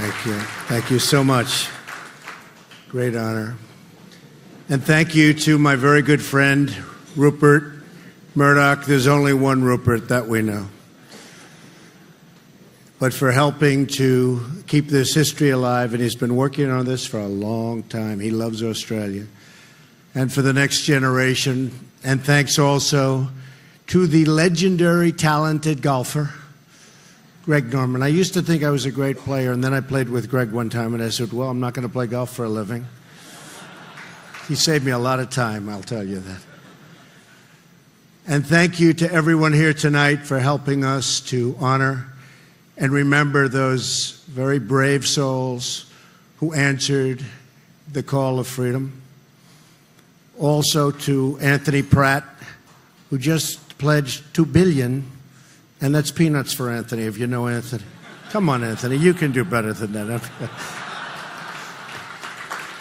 Thank you. Thank you so much. Great honor. And thank you to my very good friend, Rupert Murdoch. There's only one Rupert that we know. But for helping to keep this history alive, and he's been working on this for a long time. He loves Australia. And for the next generation, and thanks also to the legendary, talented golfer, Greg Norman. I used to think I was a great player, and then I played with Greg one time, and I said, well, I'm not going to play golf for a living. He saved me a lot of time, I'll tell you that. And thank you to everyone here tonight for helping us to honor and remember those very brave souls who answered the call of freedom. Also to Anthony Pratt, who just pledged $2 billion, and that's peanuts for Anthony, if you know Anthony. Come on, Anthony, you can do better than that.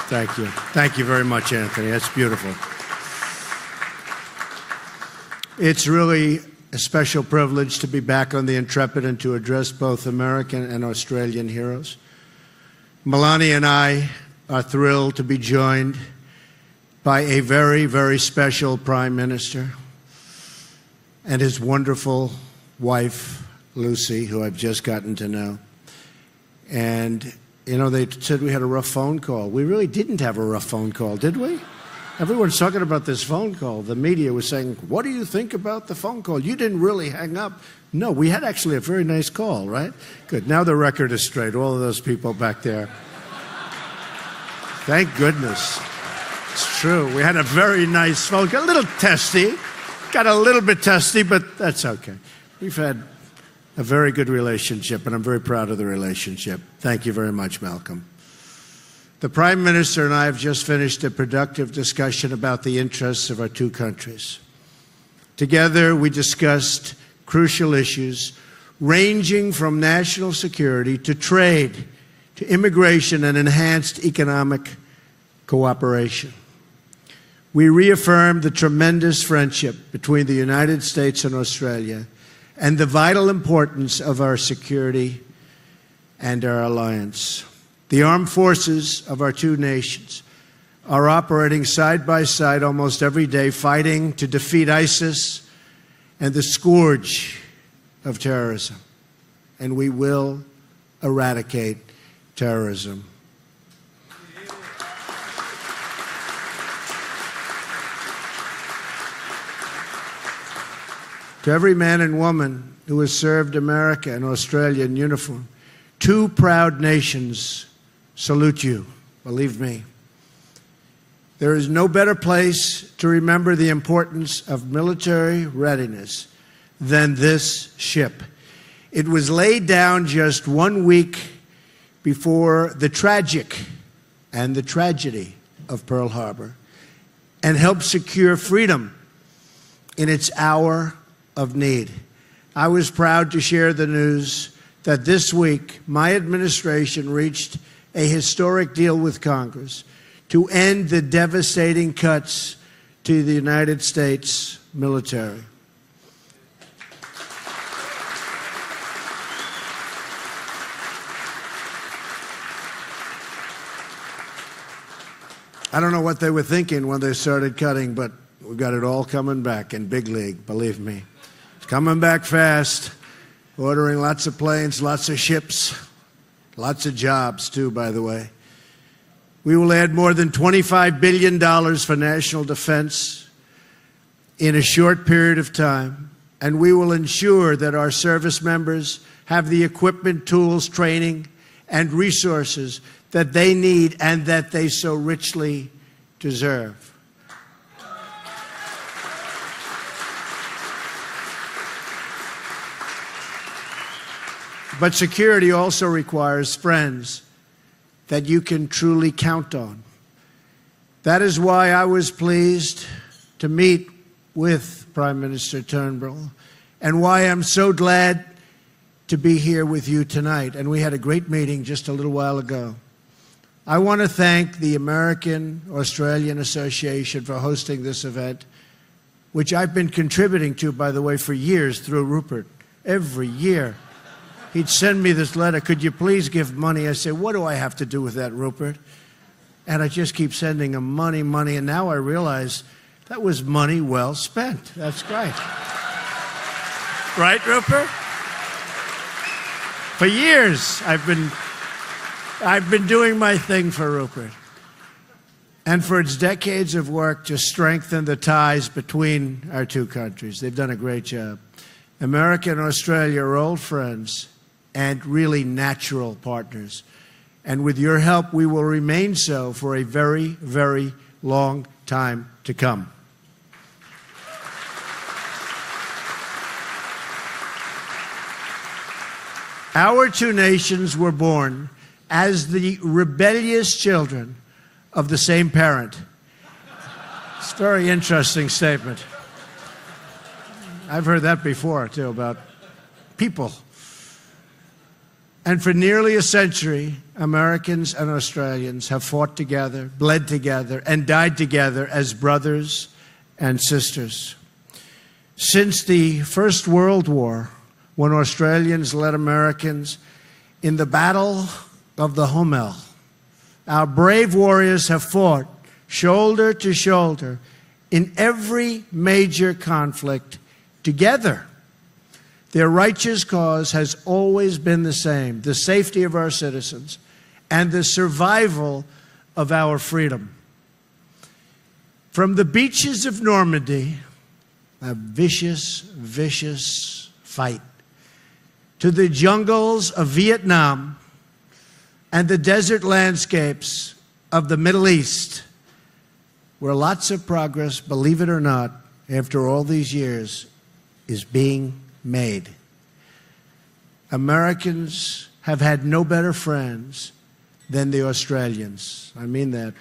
Thank you. Thank you very much, Anthony. That's beautiful. It's really a special privilege to be back on the Intrepid and to address both American and Australian heroes. Melania and I are thrilled to be joined by a very, very special Prime Minister and his wonderful wife, Lucy, who I've just gotten to know. And, you know, they said we had a rough phone call. We really didn't have a rough phone call, did we? Everyone's talking about this phone call. The media was saying, what do you think about the phone call? You didn't really hang up. No, we had actually a very nice call, right? Good. Now the record is straight. All of those people back there. Thank goodness. It's true. We had a very nice phone call. A little testy. Got a little bit testy, but that's okay. We've had a very good relationship, and I'm very proud of the relationship. Thank you very much, Malcolm. The Prime Minister and I have just finished a productive discussion about the interests of our two countries. Together, we discussed crucial issues ranging from national security to trade, to immigration and enhanced economic cooperation. We reaffirmed the tremendous friendship between the United States and Australia and the vital importance of our security and our alliance. The armed forces of our two nations are operating side by side almost every day, fighting to defeat ISIS and the scourge of terrorism. And we will eradicate terrorism. To every man and woman who has served America and Australia in uniform, two proud nations salute you, believe me. There is no better place to remember the importance of military readiness than this ship. It was laid down just 1 week before the tragic and the tragedy of Pearl Harbor and helped secure freedom in its hour of need. I was proud to share the news that this week my administration reached a historic deal with Congress to end the devastating cuts to the United States military. I don't know what they were thinking when they started cutting, but we got it all coming back in big league, believe me. It's coming back fast, ordering lots of planes, lots of ships, lots of jobs, too, by the way. We will add more than $25 billion for national defense in a short period of time, and we will ensure that our service members have the equipment, tools, training, and resources that they need and that they so richly deserve. But security also requires friends that you can truly count on. That is why I was pleased to meet with Prime Minister Turnbull and why I'm so glad to be here with you tonight. And we had a great meeting just a little while ago. I want to thank the American-Australian Association for hosting this event, which I've been contributing to, by the way, for years through Rupert, every year. he'd send me this letter, could you please give money? I said, what do I have to do with that, Rupert? And I just keep sending him money, and now I realize that was money well spent. That's great. Right, Rupert? For years, I've been doing my thing for Rupert. And for its decades of work to strengthen the ties between our two countries. They've done a great job. America and Australia are old friends and really natural partners. And with your help, we will remain so for a very, very long time to come. Our two nations were born as the rebellious children of the same parent. It's a very interesting statement. I've heard that before, too, about people. And for nearly a century, Americans and Australians have fought together, bled together, and died together as brothers and sisters. Since the First World War, when Australians led Americans in the Battle of the Homel, our brave warriors have fought shoulder to shoulder in every major conflict together. Their righteous cause has always been the same: the safety of our citizens and the survival of our freedom. From the beaches of Normandy, a vicious, vicious fight, to the jungles of Vietnam and the desert landscapes of the Middle East, where lots of progress, believe it or not, after all these years, is being made. Americans have had no better friends than the Australians. I mean that.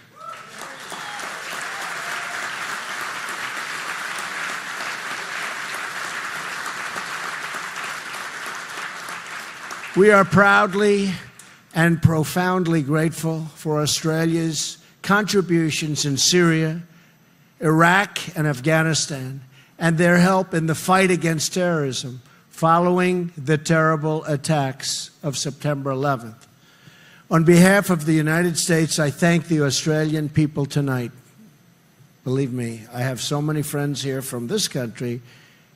We are proudly and profoundly grateful for Australia's contributions in Syria, Iraq, and Afghanistan, and their help in the fight against terrorism following the terrible attacks of September 11th. On behalf of the United States, I thank the Australian people tonight. Believe me, I have so many friends here from this country,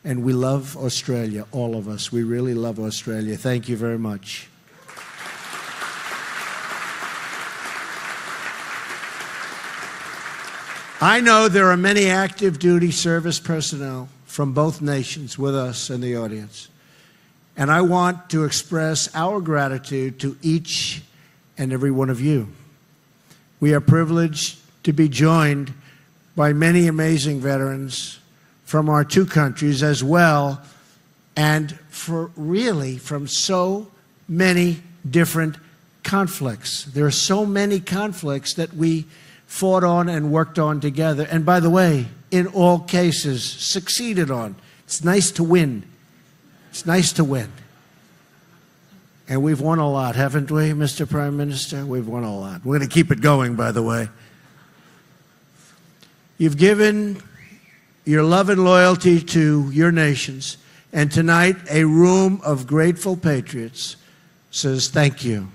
and we love Australia, all of us. We really love Australia. Thank you very much. I know there are many active duty service personnel from both nations with us in the audience, and I want to express our gratitude to each and every one of you. We are privileged to be joined by many amazing veterans from our two countries as well, and from so many different conflicts. There are so many conflicts that we fought on and worked on together, and by the way, in all cases, succeeded on. It's nice to win. It's nice to win. And we've won a lot, haven't we, Mr. Prime Minister? We've won a lot. We're going to keep it going, by the way. You've given your love and loyalty to your nations, and tonight a room of grateful patriots says thank you.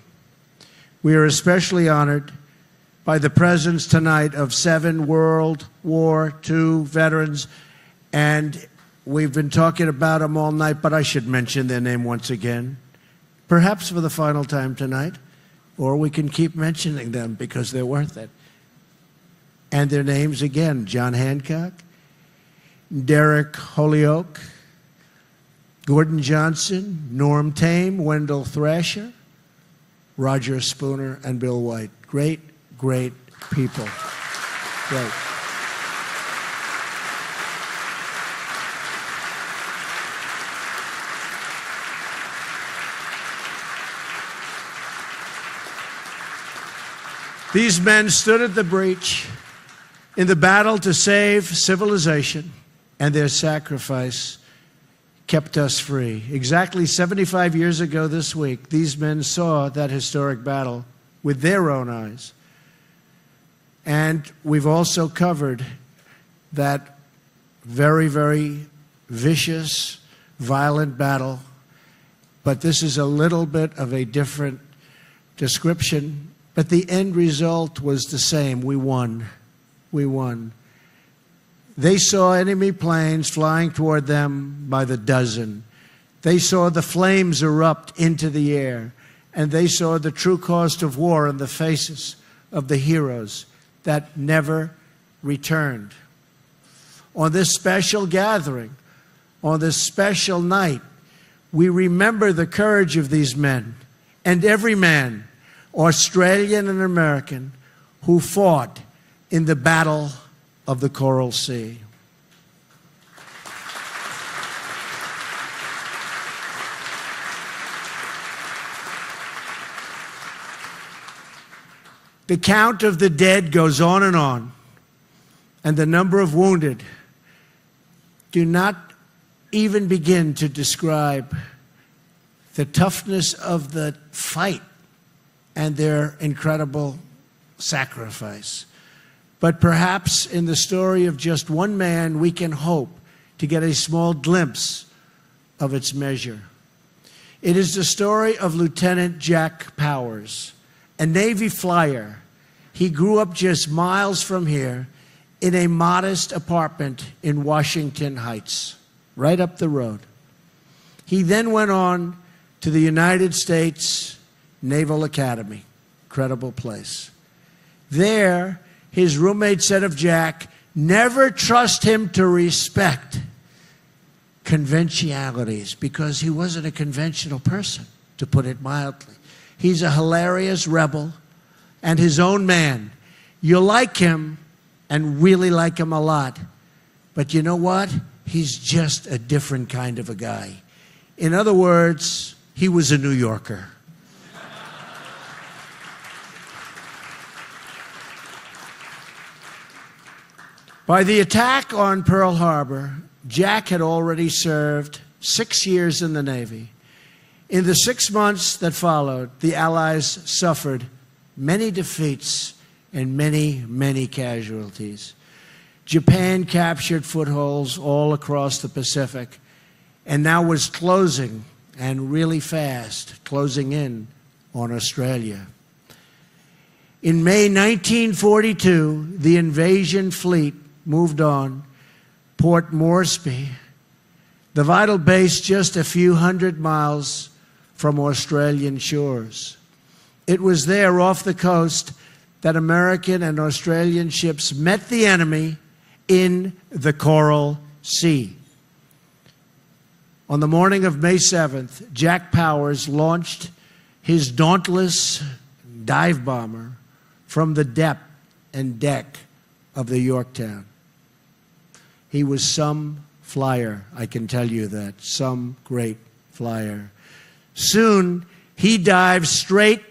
We are especially honored by the presence tonight of 7 World War II veterans, and we've been talking about them all night, but I should mention their name once again, perhaps for the final time tonight, or we can keep mentioning them because they're worth it. And their names again: John Hancock, Derek Holyoake, Gordon Johnson, Norm Tame, Wendell Thrasher, Roger Spooner, and Bill White. Great, great people. Great. These men stood at the breach in the battle to save civilization, and their sacrifice kept us free. Exactly 75 years ago this week, these men saw that historic battle with their own eyes. And we've also covered that very, very vicious, violent battle. but this is a little bit of a different description. But the end result was the same. We won. We won. They saw enemy planes flying toward them by the dozen. They saw the flames erupt into the air, and they saw the true cost of war in the faces of the heroes that never returned. On this special gathering, on this special night, we remember the courage of these men and every man, Australian and American, who fought in the Battle of the Coral Sea. The count of the dead goes on, and the number of wounded do not even begin to describe the toughness of the fight and their incredible sacrifice. But perhaps in the story of just one man, we can hope to get a small glimpse of its measure. It is the story of Lieutenant Jack Powers, a Navy flyer. He grew up just miles from here in a modest apartment in Washington Heights, right up the road. He then went on to the United States Naval Academy. Incredible place. There, his roommate said of Jack, never trust him to respect conventionalities, because he wasn't a conventional person, to put it mildly. He's a hilarious rebel and his own man. You'll like him and really like him a lot. But you know what? He's just a different kind of a guy. In other words, he was a New Yorker. By the attack on Pearl Harbor, Jack had already served 6 years in the Navy. In the 6 months that followed, the Allies suffered many defeats and many, many casualties. Japan captured footholds all across the Pacific and now was closing, and really fast, closing in on Australia. In May 1942, the invasion fleet moved on. Port Moresby, the vital base just a few hundred miles from Australian shores. It was there off the coast that American and Australian ships met the enemy in the Coral Sea. On the morning of May 7th, Jack Powers launched his dauntless dive bomber from the depth and deck of the Yorktown. He was some flyer, I can tell you that, some great flyer. Soon, he dived straight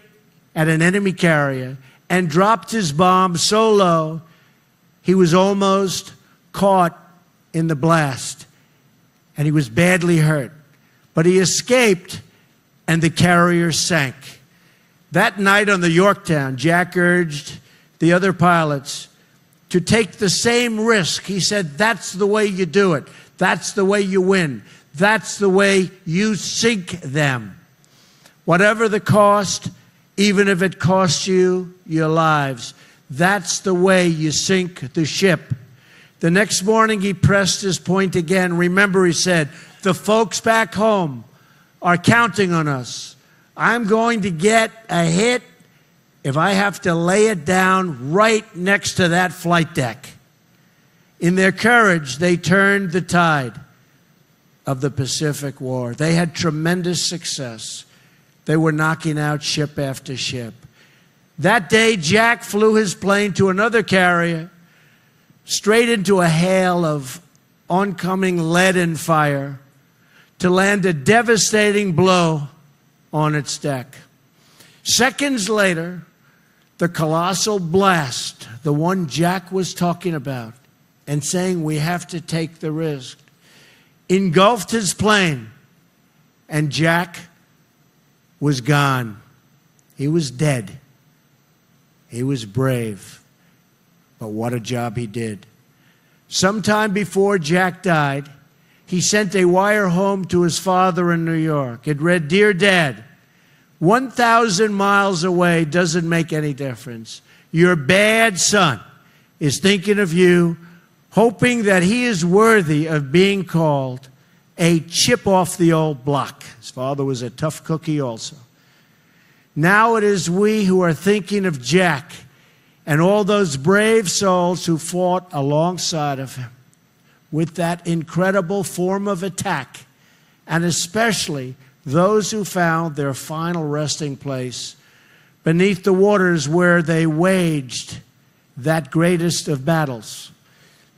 at an enemy carrier and dropped his bomb so low, he was almost caught in the blast, and he was badly hurt. But he escaped, and the carrier sank. That night on the Yorktown, Jack urged the other pilots to take the same risk. He said, that's the way you do it. That's the way you win. That's the way you sink them. Whatever the cost, even if it costs you your lives, that's the way you sink the ship. The next morning, he pressed his point again. Remember, he said, the folks back home are counting on us. I'm going to get a hit if I have to lay it down right next to that flight deck. In their courage, they turned the tide of the Pacific War. They had tremendous success. They were knocking out ship after ship. That day, Jack flew his plane to another carrier, straight into a hail of oncoming lead and fire, to land a devastating blow on its deck. Seconds later, the colossal blast, the one Jack was talking about and saying we have to take the risk, engulfed his plane, and Jack was gone. He was dead. He was brave, but what a job he did. Sometime before Jack died, he sent a wire home to his father in New York. It read, "Dear Dad, 1,000 miles away doesn't make any difference. Your bad son is thinking of you, hoping that he is worthy of being called a chip off the old block." His father was a tough cookie also. "Now it is we who are thinking of Jack and all those brave souls who fought alongside of him with that incredible form of attack, and especially those who found their final resting place beneath the waters where they waged that greatest of battles.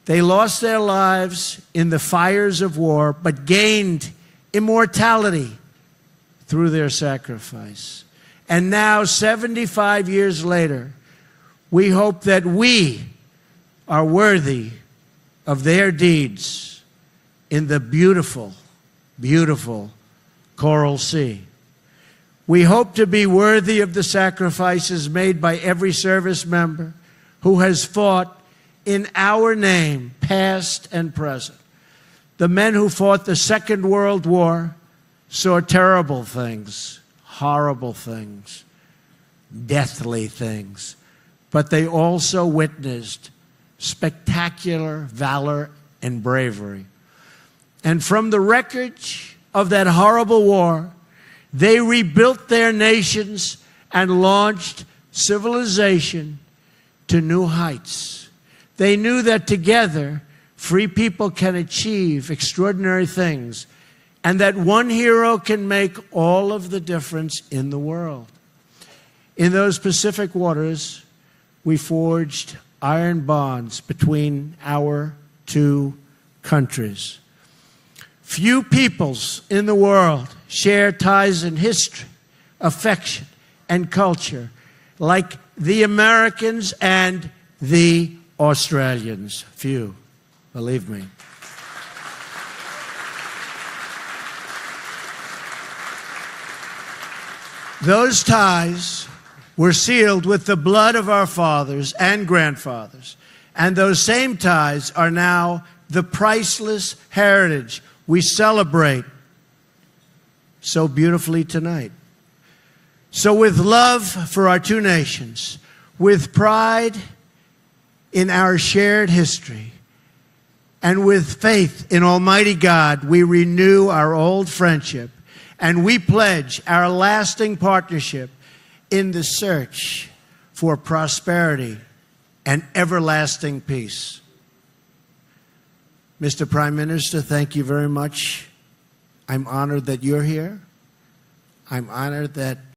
They lost their lives in the fires of war, but gained immortality through their sacrifice. And now, 75 years later, we hope that we are worthy of their deeds in the beautiful, beautiful Coral Sea. We hope to be worthy of the sacrifices made by every service member who has fought in our name, past and present. The men who fought the Second World War saw terrible things, horrible things, deathly things, but they also witnessed spectacular valor and bravery. And from the wreckage of that horrible war, they rebuilt their nations and launched civilization to new heights. They knew that together, free people can achieve extraordinary things, and that one hero can make all of the difference in the world. In those Pacific waters, we forged iron bonds between our two countries. Few peoples in the world share ties in history, affection, and culture like the Americans and the Australians. Few, believe me. Those ties were sealed with the blood of our fathers and grandfathers, and those same ties are now the priceless heritage we celebrate so beautifully tonight. So with love for our two nations, with pride in our shared history, and with faith in Almighty God, we renew our old friendship, and we pledge our lasting partnership in the search for prosperity and everlasting peace. Mr. Prime Minister, thank you very much. I'm honored that you're here. I'm honored that